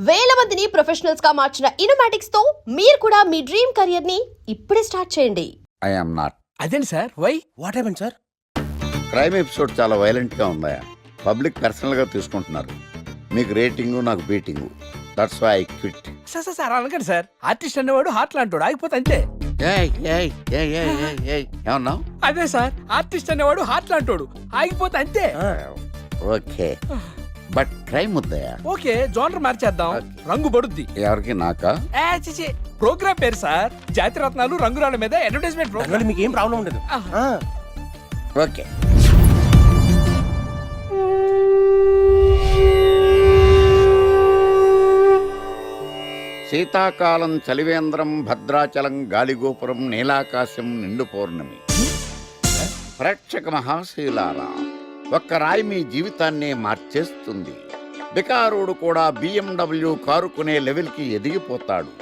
వేల మందిని ప్రొఫెషనల్స్ గా మార్చిన ఇనోమాటిక్స్ తో మీరు కూడా మీ డ్రీమ్ కెరియర్ ని ఇప్పుడే స్టార్ట్ చేయండి. I am not. అదేంటి sir? Why what happened sir? Crime episode చాలా వైలెంట్ గా ఉందా? పబ్లిక్ పర్సనల్ గా తీసుకుంటున్నారు. మీకు రేటింగ్, నాకు beating. That's why I quit. Sir అనకండి సార్. ఆర్టిస్ట్ అనేవాడు హార్ట్ లాంటోడు, ఆగిపోతే అంతే. ఏమన్నావు? అదే సార్, ఆర్టిస్ట్ అనేవాడు హార్ట్ లాంటోడు, ఆగిపోతే అంతే. ఓకే, బట్ క్రైమ్ వద్దయా? ఓకే, జోనర్ మార్చేద్దాం. రంగు పడుద్ది. ఎవరికి? నాకా? ప్రోగ్రామ్ పేరు సార్ జాతి రత్నాలు రంగురాళ్ళ మీద అడ్వర్టైజ్మెంట్ ప్రోగ్రామ్. మీకు ఏం ప్రాబ్లం ఉండదు. ఓకే. శీతాకాలం చలివేంద్రం, భద్రాచలం గాలిగోపురం, నీలాకాశం, నిండు పౌర్ణమి. ప్రేక్షక మహాశయులారా, ఒక్క రాయి మీ జీవితాన్నే మార్చేస్తుంది. బికారుడు కూడా BMW కారు కొనే లెవెల్కి ఎదిగిపోతాడు.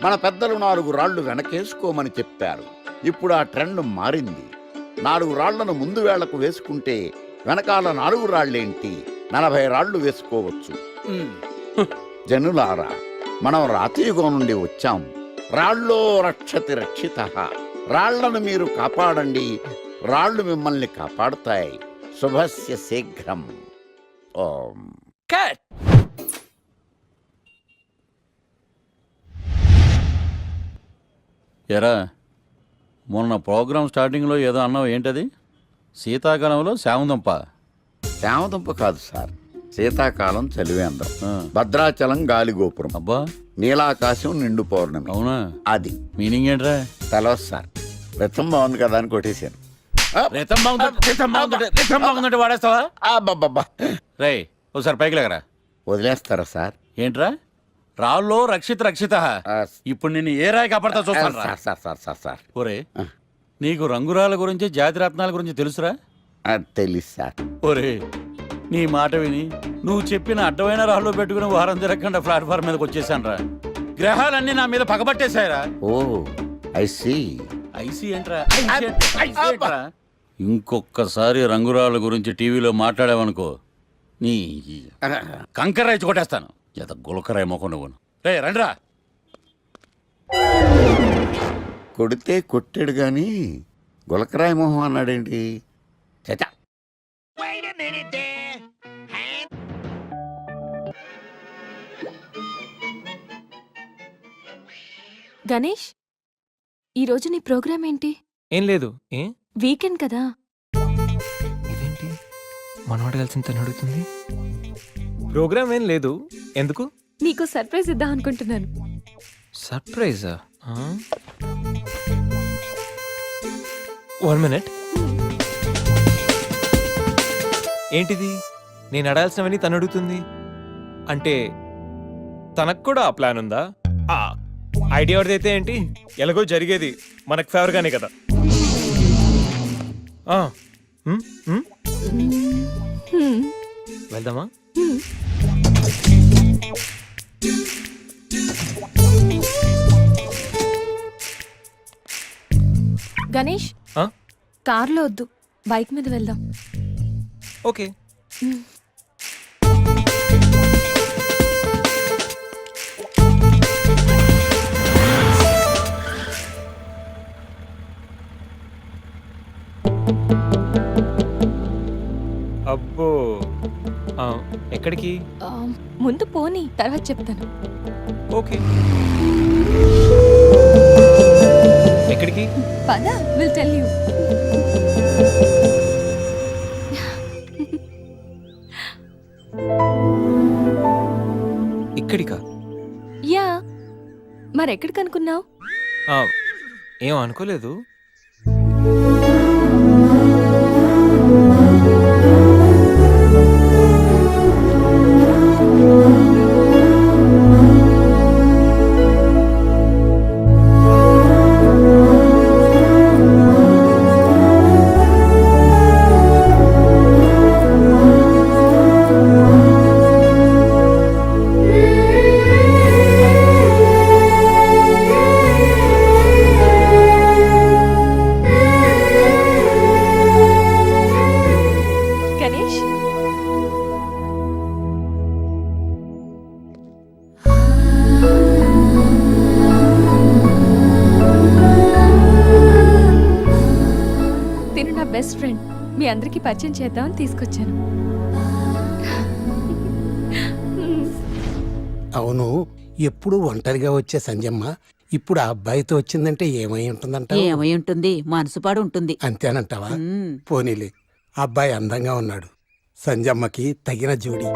మన పెద్దలు 4 రాళ్లు వెనకేసుకోమని చెప్పారు. ఇప్పుడు ఆ ట్రెండ్ మారింది. 4 రాళ్లను ముందు వేళ్లకు వేసుకుంటే వెనకాల 4 రాళ్లేంటి, 40 రాళ్లు వేసుకోవచ్చు. జనులారా, మనం రాతియుగం నుండి వచ్చాం. రాళ్ళో రక్షతి రక్షితః. రాళ్లను మీరు కాపాడండి, రాళ్లు మిమ్మల్ని కాపాడుతాయి. శుభస్య శీఘ్రం. ఓం. కట్. ఎరా, మొన్న ప్రోగ్రామ్ స్టార్టింగ్లో ఏదో అన్నావు, ఏంటది? శీతాకాలంలో శామందంప. శామదుంప కాదు సార్, శీతాకాలం చలివేంద్రం, భద్రాచలం గాలిగోపురం, అబ్బా, నీలాకాశం, నిండు పౌర్ణమి. అవునా? అది మీనింగ్ ఏంట్రా? తెలవదు సార్. రతం బాగుంది కదా అని కొట్టేశాను. వాడేస్తావా? అబ్బబ్బబ్బా. రే, ఒకసారి పైకి లేకరా. వదిలేస్తారా సార్? ఏంట్రా? రాళ్ళో రక్షిత. ఇప్పుడు నిన్ను ఏ రాయి కాపాడతా చూస్తాను. సార్ సార్ సార్ సార్ ఒరే, నీకు రంగురాల గురించి, జాతి రత్నాల గురించి తెలుసురా? తెలీదు సార్. ఒరే, నీ మాట విని నువ్వు చెప్పిన అడ్డమైన రాళ్ళు పెట్టుకుని వారం తిరగకుండా ప్లాట్ఫామ్ మీదకి వచ్చేసాను రా. గ్రహాలన్నీ నా మీద పగబట్టేశాయరా. ఓ, ఐ సీ. ఐసీ ఏంట్రా? ఇంకొక్కసారి రంగురాళ్ళ గురించి టీవీలో మాట్లాడావనుకో, నీ కంకర్రాయి కొట్టేస్తాను. ఎంత గులకరాయి మొక్క నువ్వును. రే రండిరా. కొడితే కొట్టాడు గాని గులకరాయి మొహం అన్నాడేంటి? చచా. గణేష్, ఈరోజు నీ ప్రోగ్రామ్ ఏంటి? ఏం లేదు. వీకెండ్ కదా. ఇదేంటి మనవాడు కలిసి తను అడుగుతుంది? ప్రోగ్రామ్ ఏం లేదు. ఎందుకు? నీకు సర్ప్రైజ్ ఇద్దాం అనుకుంటున్నాను. సర్ప్రైజా? 1 minute. ఏంటిది? నేను అడాల్సినవని తను అడుగుతుంది అంటే తనకు కూడా ఆ ప్లాన్ ఉందా? ఐడియా ఎవరిదైతే ఏంటి, ఎలాగో జరిగేది మనకు ఫేవర్ గానే కదా. వెళ్దామా? గణేష్, కార్లో వద్దు, బైక్ మీద వెళ్దాం. ఓకే. అబ్బో, ఎక్కడికి? ముందు పోనీ, తర్వాత చెప్తాను. ఓకే. ఎక్కడికి? పద, విల్ టెల్ యూ. ఇక్కడికా? యా, మరెక్కడికి అనుకున్నావు? ఏం అనుకోలేదు. Best friend. మీ అందరికి పరిచయం చేద్దామని తీసుకొచ్చాను. అవును, ఎప్పుడు ఒంటరిగా వచ్చే సంజమ్మ ఇప్పుడు ఆ అబ్బాయితో వచ్చిందంటే ఏమై ఉంటుందంట? ఏమై ఉంటుంది, మనసుపాడు ఉంటుంది. అంతేనంటావా? మ్మ్. పోనీలే, అబ్బాయి అందంగా ఉన్నాడు, సంజమ్మకి తగిన జోడి.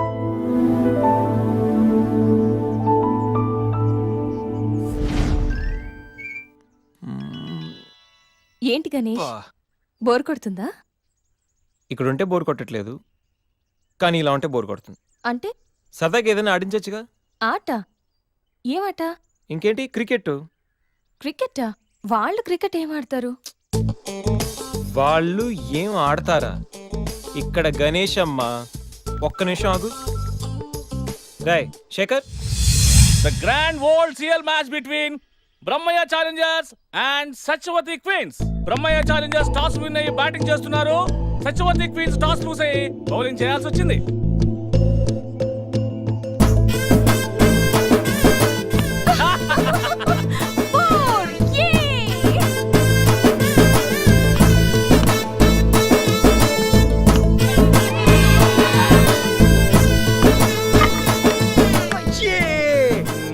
ఏంటి గణేష్, బోర్ కొడుతుందా? ఇక్కడ ఉంటే బోర్ కొట్టట్లేదు, కానీ ఇలా ఉంటే బోర్ కొడుతుంది. అంటే సరదాగా ఏదైనా ఆడించచ్చుగా. ఆట? ఏమాట? ఇంకేంటి, క్రికెట్. క్రికెటా? వాళ్ళు క్రికెట్ ఏం ఆడతారు? వాళ్ళు ఏం ఆడతారా? ఇక్కడ గణేష్ అమ్మ. ఒక్క నిమిషం ఆగు. Rai Shekhar, The grand world CL match between Brahmayya Challengers and Satyavathi Queens. Brahmayya Challengers toss win అయ్యి బ్యాటింగ్ చేస్తున్నారు. సత్యవతి క్వీన్స్ టాస్ లూస్ అయ్యి బౌలింగ్ చేయాల్సి వచ్చింది.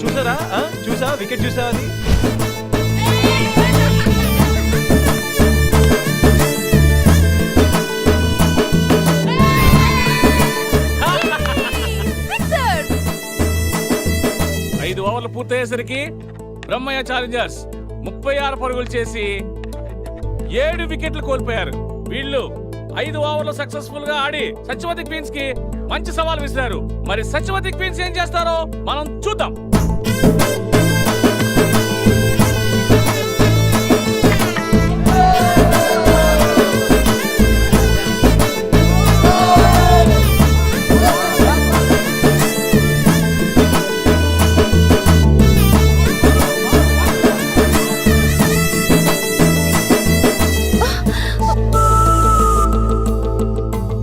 చూసారా? చూసా, వికెట్ చూసా అది. ఐదు ఓవర్లు పూర్తయ్యేసరికి బ్రహ్మయ్య ఛాలెంజర్స్ 36 పరుగులు చేసి 7 వికెట్లు కోల్పోయారు. వీళ్ళు 5 ఓవర్లు సక్సెస్ఫుల్ గా ఆడి సత్యవతి క్వీన్స్ కి మంచి సవాల్ విసిరారు. మరి సత్యవతి క్వీన్స్ ఏం చేస్తారో మనం చూద్దాం.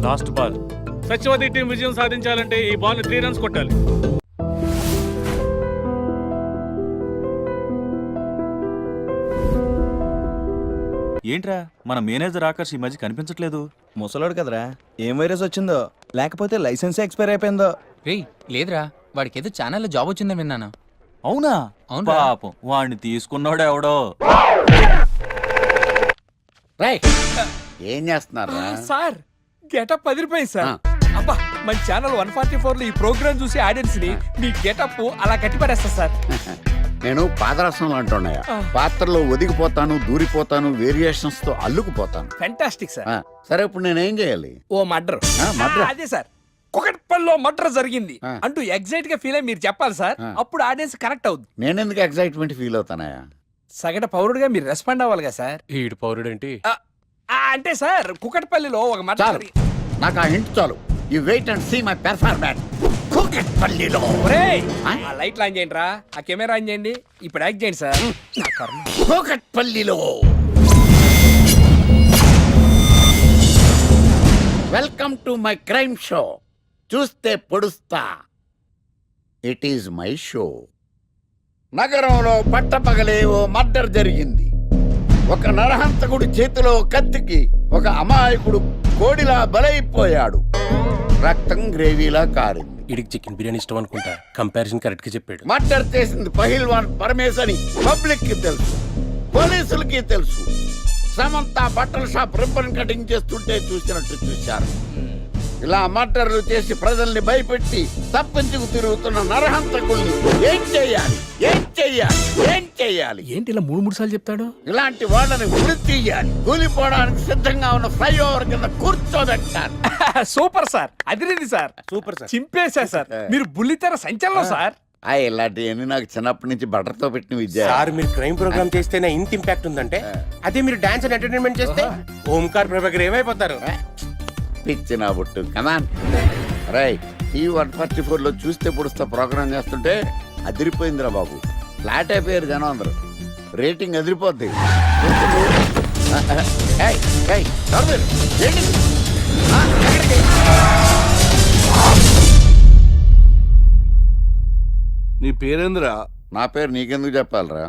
Last ball. సత్యవతి టీం విజయం సాధించాలంటే ఈ బాల్ 3 రన్స్ కొట్టాలి. ఏంట్రా మన మేనేజర్ ఆకర్ష్ ఈ మధ్య కనిపించట్లేదు. ముసలోడు కదరా, ఏం వైరస్ వచ్చిందో, లేకపోతే లైసెన్స్ ఎక్స్పైర్ అయిపోయిందో. రేయ్ లేదురా, వాడికి ఏదో ఛానల్లో జాబ్ వచ్చిందని విన్నాను. అవునా? అవునురా. పాపం వాడిని తీసుకున్నాడు ఎవడో. రేయ్, ఏం చేస్తున్నారా? సార్ గెటప్ 10 రూపాయలు సార్. అబ్బా, మన ఛానల్ 144 లో ఈ ప్రోగ్రామ్ చూసి ఆడియన్స్ ని మీ గెటప్ అలా కట్టిపడేస్తా సార్. నేను పాదరసం అంటున్నాయా, పాత్రలో ఒదిగిపోతాను, దూరిపోతాను, వేరియేషన్స్ తో అల్లుకుపోతాను. Fantastic sir. సరే, ఇప్పుడు నేనేం చేయాలి? ఓ మర్డర్. murder? అదే సార్, కుకట్పల్లిలో మర్డర్ జరిగింది ఆ. అంటూ ఎగ్జైట్ గా ఫీల్ అయ్యి మీరు చెప్పాలి సార్. అప్పుడు ఆడియన్స్ కనెక్ట్ అవుద్ది. నేనెందుకు ఎక్సైట్మెంట్ ఫీల్ అవుతానయా? సగట పౌరుడుగా మీరు రెస్పాండ్ అవ్వాలి కదా సార్. ఈడు పౌరుడేంటి? అంటే సార్ కుకట్పల్లిలో ఒక మర్డర్ చాలు, నాకు ఆ హింట్ చాలు. You wait and see my performance. కూకట్పల్లిలో ఆ లైట్లు ఆన్ చేయండి రా, ఆ కెమెరా ఆన్ చేయండి, ఇప్పుడు యాక్ట్ చేయండి సార్. నా కర్మ. కూకట్పల్లిలో welcome to my crime show. చూస్తే పొడుస్తా, ఇట్ ఈజ్ మై షో. నగరంలో పట్టపగలే ఓ మర్డర్ జరిగింది. ఒక నరహంతకుడి చేతిలో కత్తికి ఒక అమాయకుడు కోడిలా బలైపోయాడు. రక్తం గ్రేవీలా కారింది. ఇడికి చికెన్ బిర్యానీ ఇష్టం అనుకుంటా, కంపారిజన్ కరెక్ట్ గా చెప్పాడు. మర్డర్ చేసింది పహిల్వాన్ పరమేశ్ అని పబ్లిక్ కి తెలుసు, పోలీసులకి తెలుసు. సమంత బట్టల షాప్ రిబ్బన్ కటింగ్ చేస్తుంటే చూసినట్టు చూశారు. ఇలా మర్డర్లు చేసి ప్రజల్ని భయపెట్టి తప్పించుకు తిరుగుతున్న నరహంతకుల్ని ఏం చెయ్యాలి, ఏం చెయ్యాలి, ఏం చెయ్యాలి? ఏంటి ఇలా 3 సార్లు చెప్తాడు? ఇలాంటి వాళ్ళని ఉరి తీయాలి. కూలిపోవడానికి సిద్ధంగా ఉన్న ఫ్లైఓవర్ కింద కూర్చోబెట్టాలి. సూపర్ సార్, అదిరింది సార్, సూపర్ సార్. చింపేశా సార్. మీరు బుల్లితెర సంచలనం సార్. ఇలాంటివన్నీ నాకు చిన్నప్పటి నుంచి బట్టర్తో పెట్టిన విద్య. సార్, మీరు క్రైమ్ ప్రోగ్రామ్ చేస్తేనే ఇంత ఇంపాక్ట్ ఉందంటే, అదే మీరు డాన్స్ అండ్ ఎంటర్టైన్మెంట్ చేస్తే ఓంకార్ ప్రభాకర్ ఏమైపోతారు? పిచ్చిన బుట్టు కమాన్. రై, ఈ 144 లో చూస్తే పొడుస్తా ప్రోగ్రామ్ చేస్తుంటే అదిరిపోయిందిరా బాబు. ఫ్లాట్ అయిపోయారు జనం అందరూ. రేటింగ్ అదిరిపోద్ది. ఏయ్, ఏయ్, ఎవరు మీరు? ఏంటి? ఎక్కడికి? నీ పేరేంద్రా? నా పేరు నీకెందుకు చెప్పాలరా?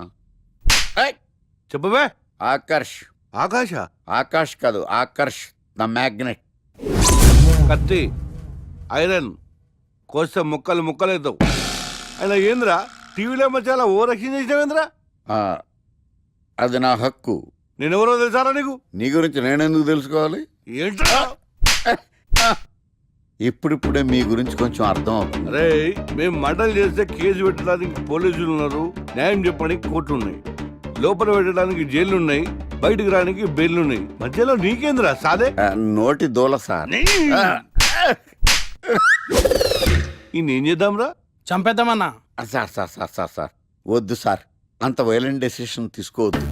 చెప్పవే. ఆకర్ష్. ఆకాశ ఆకాష్ కాదు, ఆకర్ష్ ద మ్యాగ్నెట్. కత్తి ఐరన్ కోస్తే ముక్కలు ముక్కలేద్దావు. అయినా ఏంద్రా టీవీలో చాలా ఓ రక్షణ చేసినావేంద్రా? అది నా హక్కు. నేనెవరో తెలుసారా నీకు? నీ గురించి నేనెందుకు తెలుసుకోవాలి? ఏంట్రా? ఇప్పుడిప్పుడే మీ గురించి కొంచెం అర్థం అవుతుంది. అరే మేము మర్డర్ చేస్తే కేసు పెట్టడానికి పోలీసులు ఉన్నారు, న్యాయం చెప్పడానికి కోర్టులు ఉన్నాయి, లోపల పెట్టడానికి జైలు ఉన్నాయి, బయటకు రానికి బెయిల్ ఉన్నాయి. మధ్యలో నీకేంద్రా సాదే? నోటి దూల సార్. ఈయనేం చేద్దాంరా? చంపేద్దామన్నా. Sir sir sir sir sir వద్దు సార్, అంత వైలెంట్ డెసిషన్ తీసుకోవద్దు.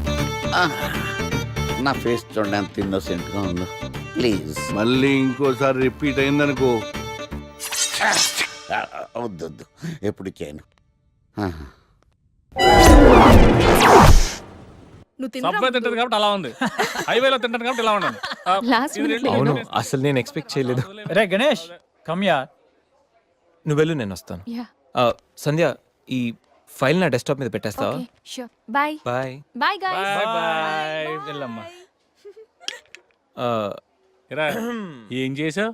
నా ఫేస్ చూడండి ఎంత ఇన్నోసెంట్గా ఉందో. ప్లీజ్ మళ్ళీ ఇంకోసారి రిపీట్ అయిందనుకో. వద్దు వద్దు, ఎప్పుడు చేయను. సబ్వే తింటది కాబట్టి అలా ఉంది, హైవేలో తింటది కాబట్టి ఇలా ఉన్నాను. Last minute అవును, అసలు నేను ఎక్స్పెక్ట్ చేయలేదు. రే గణేష్ కమ్యా. నువ్వు వెళ్ళు, నేను వస్తాను. యా సంధ్య, ఈ ఫైల్ నా డెస్క్టాప్ మీద పెట్టేస్తావా? Okay sure bye bye. Bye guys bye bye. వెళ్ళమ్మా. ఇరా, ఏం చేసావు?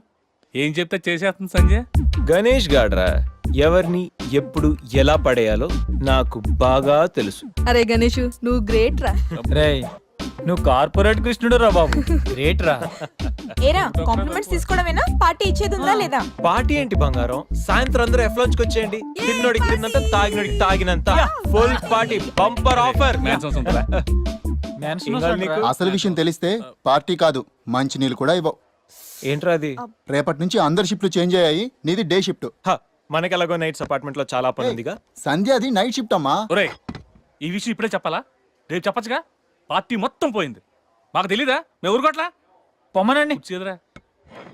ఏం చెప్తే చేసేస్తుంది సంజయ్. గణేష్ గాడ్రా ఎవరిని ఎప్పుడు ఎలా పడేయాలో నాకు బాగా తెలుసు. అరే గణేష్, నువ్వు గ్రేట్ రా. రే నువ్వు కార్పొరేట్ కృష్ణుడు రా బాబు, గ్రేట్ రా. ఏరా కాంప్లిమెంట్స్ తీసుకోవడమేనా, పార్టీ ఇచ్చేది ఉందా లేదా? పార్టీ ఏంటి బంగారం, సాయంత్రం అందరూ ఎఫ్లాంచ్కి వచ్చేయండి. తిన్నోడికి తిన్నంత, తాగినోడికి తాగినంత, ఫుల్ పార్టీ, బంపర్ ఆఫర్. మ్యాన్సన్స్ ఉంటుందా? అసలు విషయం తెలిస్తే పార్టీ కాదు మంచి నీళ్ళు కూడా ఇవ్వవు. ఏంట్రా అది? రేపటి నుంచి అందరి షిఫ్ట్లు చేంజ్ అయ్యాయి, నీది డే షిఫ్ట్. మనకి ఎలాగో నైట్స్ అపార్ట్మెంట్ లో చాలా పని ఉందిగా. సంధ్యాది నైట్ షిఫ్ట్ అమ్మా. ఒరే, ఈ విషయం ఇప్పుడే చెప్పాలా? రేపు చెప్పచ్చుగా. పార్టీ మొత్తం పోయింది, మాకు తెలీదా? మేము ఊరుకోట్లా. పొమ్మనండి. చేదురా.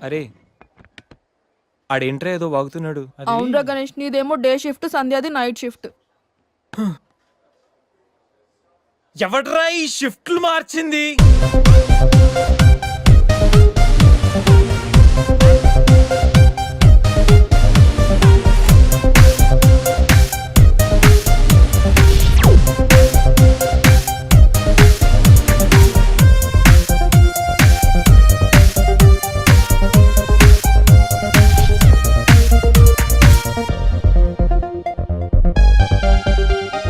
అరే ఆడేంట్రా ఏదో వాగుతున్నాడు. అవునరా గణేష్, నీదేమో డే షిఫ్ట్, సంధ్యాది నైట్ షిఫ్ట్. ఎవడ్రా ఈ షిఫ్ట్లు మార్చింది?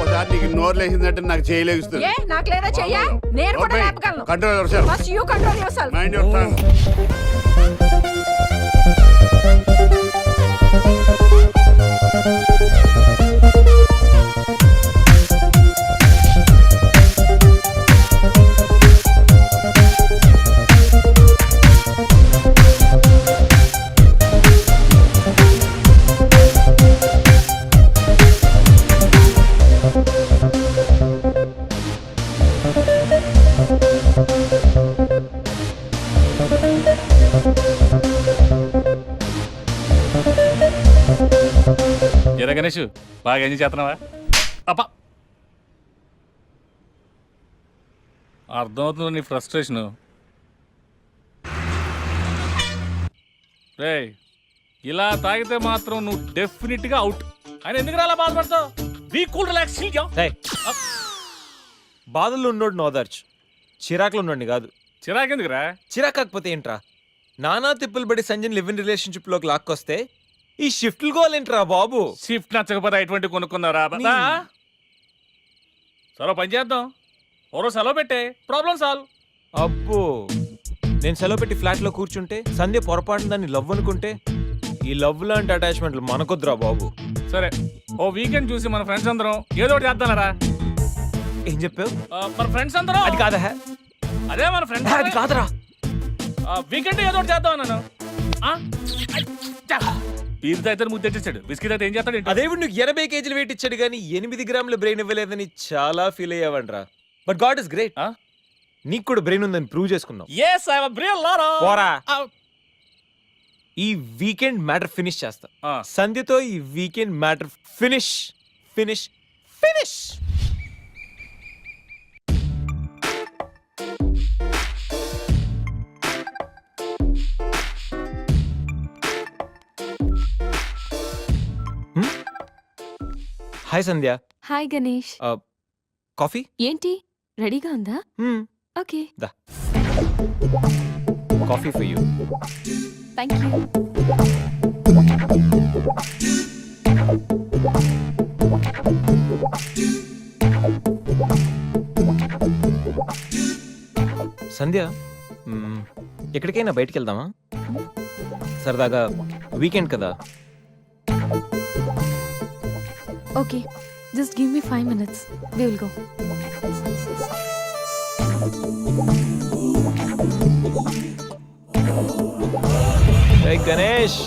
ఒకసారి నీకు నోరు లేచిందంటే నాకు చేయలేస్తుంది. నాకు లేదా చెయ్యా? నేను కూడా లేపగలను. Control yourself. First you control yourself. Mind your tongue. ఎరా గణేష్, బాగా ఎంజాయ్ చేస్తున్నావా? అప్ప అర్థమవుతుంది నీ ఫ్రస్ట్రేషను. రే, ఇలా తాగితే మాత్రం నువ్వు డెఫినెట్ గా అవుట్. ఆయన ఎందుకు అలా బాధపడతావు? Be cool, relax. బాధల్లో ఉన్నోడు నోదార్చు, చిరాకులో ఉన్నోడిని కాదు. చిరాకెందుకురా? చిరాకు కాకపోతే ఏంట్రా? నానా తిప్పులు పడి సంజయ్ లివ్ ఇన్ రిలేషన్షిప్ లోకి లాక్కొస్తే ఈ షిఫ్ట్లు గోలేంట్రా బాబు? షిఫ్ట్ నచ్చకపోతే ఎటువంటి కొనుక్కున్నారా? సరే పని చేద్దాం, ఓరో సెలవు పెట్టే, ప్రాబ్లం సాల్వ్. అబ్బో, నేను సెలవు పెట్టి ఫ్లాట్ లో కూర్చుంటే సంధ్య పొరపాటున దాన్ని లవ్ అనుకుంటే, ఈ లవ్ లాంటి అటాచ్మెంట్లు మనకొద్దురా బాబు. సరే, ఓ వీకెండ్ చూసి మన ఫ్రెండ్స్ అందరం ఏదో ఒకటి చేద్దాంరా. ఏం చెప్పావు? మన ఫ్రెండ్స్ అందరం. అది కాదా? అదే మన ఫ్రెండ్స్. అది కాదురా. వీకెండ్ ఏదో ఒకటి చేద్దాం అన్నాను. బీర్ తాగితే ముద్దు తెచ్చేసాడు, బిస్కీ తాగితే ఏం చేస్తాడు? అదేవిడు నువ్వు 80 కేజీలు వెయిట్ ఇచ్చాడు కానీ 8 గ్రాముల బ్రెయిన్ ఇవ్వలేదని చాలా ఫీల్ అయ్యావంట్రా. బట్ గాడ్ ఇస్ గ్రేట్, నీకు కూడా బ్రెయిన్ ఉందని ప్రూవ్ చేసుకున్నావు. yes I have a brain Lara. పోరా. ఈ వీకెండ్ మ్యాటర్ ఫినిష్ చేస్తా. సంధ్యతో ఈ weekend matter finish finish finish. Hi Sandhya. Hi Ganesh. Coffee ఏంటి రెడీగా ఉందా? ఓకే, దా coffee for you. Thank you. Sandhya, ఎక్కడికైనా బయటికి వెళ్దామా? సరదాగా వీకెండ్ కదా. Okay, just give me 5 minutes. We will go. Hey Ganesh.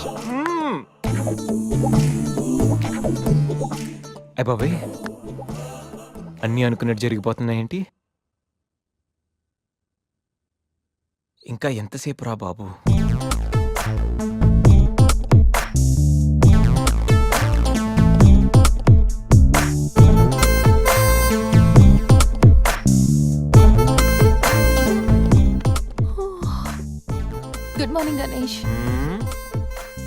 అయ్ బాబాయ్, అన్నీ అనుకున్నట్టు జరిగిపోతున్నాయేంటి? ఇంకా ఎంతసేపు రా బాబు? Good morning Ganesh.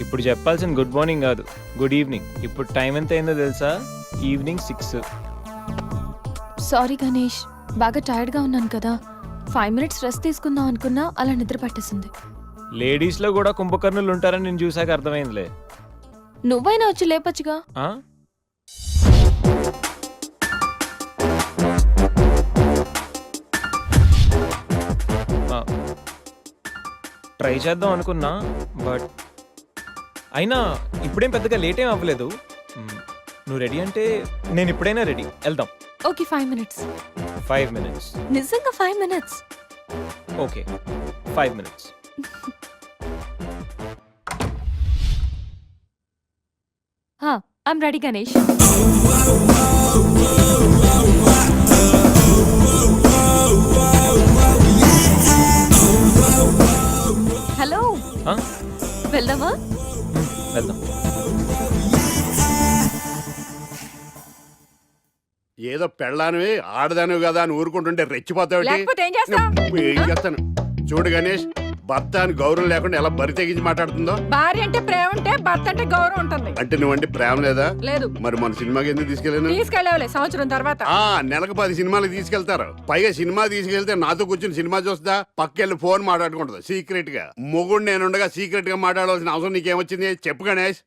ఇప్పుడు చెప్పాల్సిన గుడ్ మార్నింగ్ కాదు, గుడ్ ఈవినింగ్. ఇప్పుడు టైం ఎంత అయిందో తెలుసా? ఈవినింగ్ 6. సారీ గణేష్, బాగా టైర్డ్గా ఉన్నాను కదా. 5 minutes రెస్ట్ తీసుకుందాం అనుకున్నా, అలా నిద్ర పట్టేసింది. లేడీస్లో కూడా కుంభకర్ణులు ఉంటారని నేను చూసాక అర్థమైందిలే. నువ్వైనా వచ్చి లేపచ్చుగా. ఆ? ఆ, ట్రై చేద్దాం అనుకున్నా, బట్ అయినా ఇప్పుడేం పెద్దగా లేట్ ఏం అవ్వలేదు. నువ్వు రెడీ అంటే నేను ఇప్పుడైనా రెడీ. వెళ్దాం. Okay, 5 minutes. 5 minutes. నిజంగా 5 minutes. Okay, 5 minutes. I'm ready Ganesh. Hello, ఆ? వెళ్దామా? వెళ్దాం. ఏదో పెళ్ళానివి ఆడదానివి కదా అని ఊరుకుంటుంటే రెచ్చిపోతావు. ఏం చేస్తాను చూడు గణేష్, భర్త అని గౌరవం లేకుండా ఎలా బరి తెగించి మాట్లాడుతుందో. భార్య అంటే ప్రేమ ఉంటే భర్త అంటే గౌరవం ఉంటుంది. అంటే నువ్వంటే ప్రేమ లేదా? లేదు. మరి మన సినిమాకి ఎందుకు తీసుకెళ్ళాను? తీసుకెళ్ళవలే సంవత్సరం తర్వాత. నెలకు 10 సినిమాలకు తీసుకెళ్తారు. పైగా సినిమా తీసుకెళ్తే నాతో కూర్చుని సినిమా చూస్తా, పక్కెళ్ళి ఫోన్ మాట్లాడుకుంటుంది సీక్రెట్ గా. మొగుడు నేనుండగా సీక్రెట్ గా మాట్లాడాల్సిన అవసరం నీకేమొచ్చింది చెప్పు గణేష్.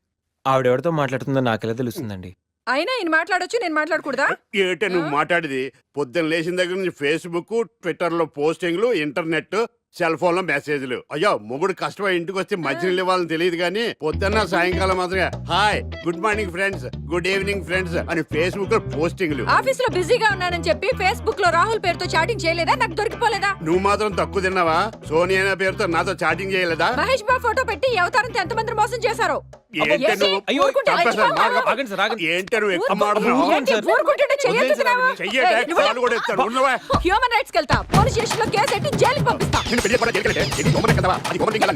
ఆవిడెవరితో మాట్లాడుతుందో నాకెలా తెలుస్తుందండి? అయినా ఈయన మాట్లాడొచ్చు, నేను మాట్లాడకూడదా? ఏటే నువ్వు మాట్లాడేది? పొద్దున్న లేచిన దగ్గర నుంచి ఫేస్బుక్, ట్విట్టర్ లో పోస్టింగ్లు, ఇంటర్నెట్, సెల్ ఫోన్ లో మెసేజ్లు. అయ్యో మొగుడు కష్టమై ఇంటికి వస్తే మంచినీళ్ళు ఇవ్వాలని తెలియదు కానీ పొద్దున్న సాయంకాలం మాత్రమే hi, good morning friends, good evening friends అని ఫేస్బుక్ లో పోస్టింగ్లు. ఆఫీస్ లో బిజీగా ఉన్నానని చెప్పి ఫేస్బుక్ లో రాహుల్ పేరుతో చాటింగ్ చేయలేదా? నాకు దొరికిపోలేదా? నువ్వు మాత్రం తక్కువ తిన్నావా? సోనియా పేరుతో నాతో చాటింగ్ చేయలేదా? మహేష్ బాబు ఫోటో పెట్టి ఈ అవతారంతో ఎంతమంది మోసం చేశారు. ఏంటే నువ్వు? అయ్యో, చంపేస్తాను. ఆగండి సార్, ఆగండి. ఏంటే నువ్వు ఎక్కువ మాట్లాడుతున్నావు? చెయ్యటే కాలు కూడా ఎత్తాడు. ఉన్నవా? హ్యూమన్ రైట్స్ కెళ్తా, పోలీస్ స్టేషన్ లో కేసు ఎట్టి జైలుకి పంపిస్తా. నిన్ను పెళ్లి కూడా జైలుకి వెళ్ళే. ఇది దొంగనే కదవా? అది దొంగనే కదా?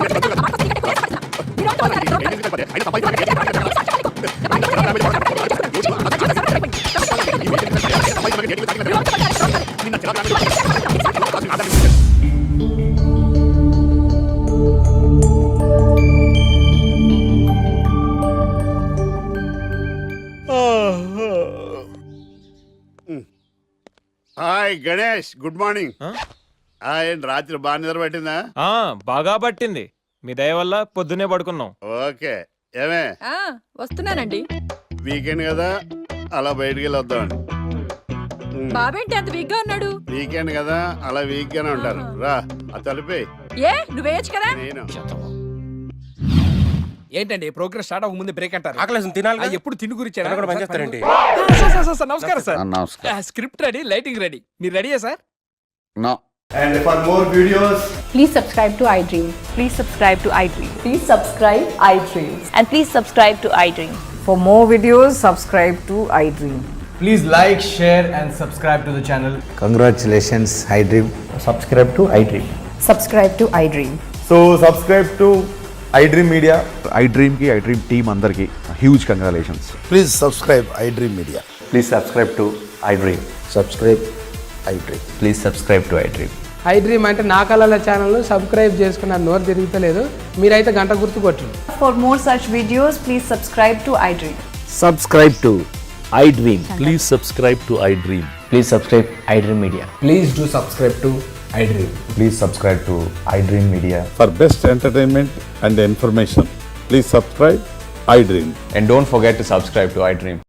Hi Ganesh, good morning. ఆ? రాత్రి బాగా నిద్ర పట్టిందా? బాగా పట్టింది. మీ దయ వల్ల పొద్దునే పడుకున్నాం. ఓకే. ఏమే వస్తున్నానండి. వీకెండ్ కదా, అలా బయటికి వెళ్ళి వద్దామండి. బాబేంటి అంత వీక్ గా ఉన్నాడు? వీకెండ్ కదా, అలా వీక్ గానే ఉంటారు. రా, ఆ తలిపే. ఏ నువ్వేయచ్చు కదా? నేను ఏంటండి ప్రోగ్రెస్ స్టార్ట్ అవ్వక ముందు బ్రేక్ అంటారు? ఆకలేసం తినాలి. ఎప్పుడు తిండి గురించి పనిచేస్తారండి. నమస్కారం సార్. నమస్కారం. Script ready, lighting ready. మీరు రెడీయా sir? No. And for more videos, Please subscribe to iDream. Please subscribe to iDream. Please subscribe iDream. And please subscribe to iDream. For more videos, subscribe to iDream. please like, share and subscribe to the channel. Congratulations, iDream. Subscribe to iDream. Subscribe to iDream. So subscribe to iDream Media. iDream ki iDream team andarki huge congratulations. Please subscribe iDream Media. Please subscribe to iDream. Subscribe iDream. Please subscribe to iDream. iDream అంటే నా కళల channel subscribe చేసుకున్న నోరు తిరుగుతలేదు. మీరైతే గంట గుర్తు కొట్టండి. For more such videos, please subscribe to iDream. Subscribe to iDream. Please subscribe to iDream. Please subscribe iDream Media. Please do subscribe to iDream. Please subscribe to iDream Media. For best entertainment and information, please subscribe iDream. And don't forget to subscribe to iDream.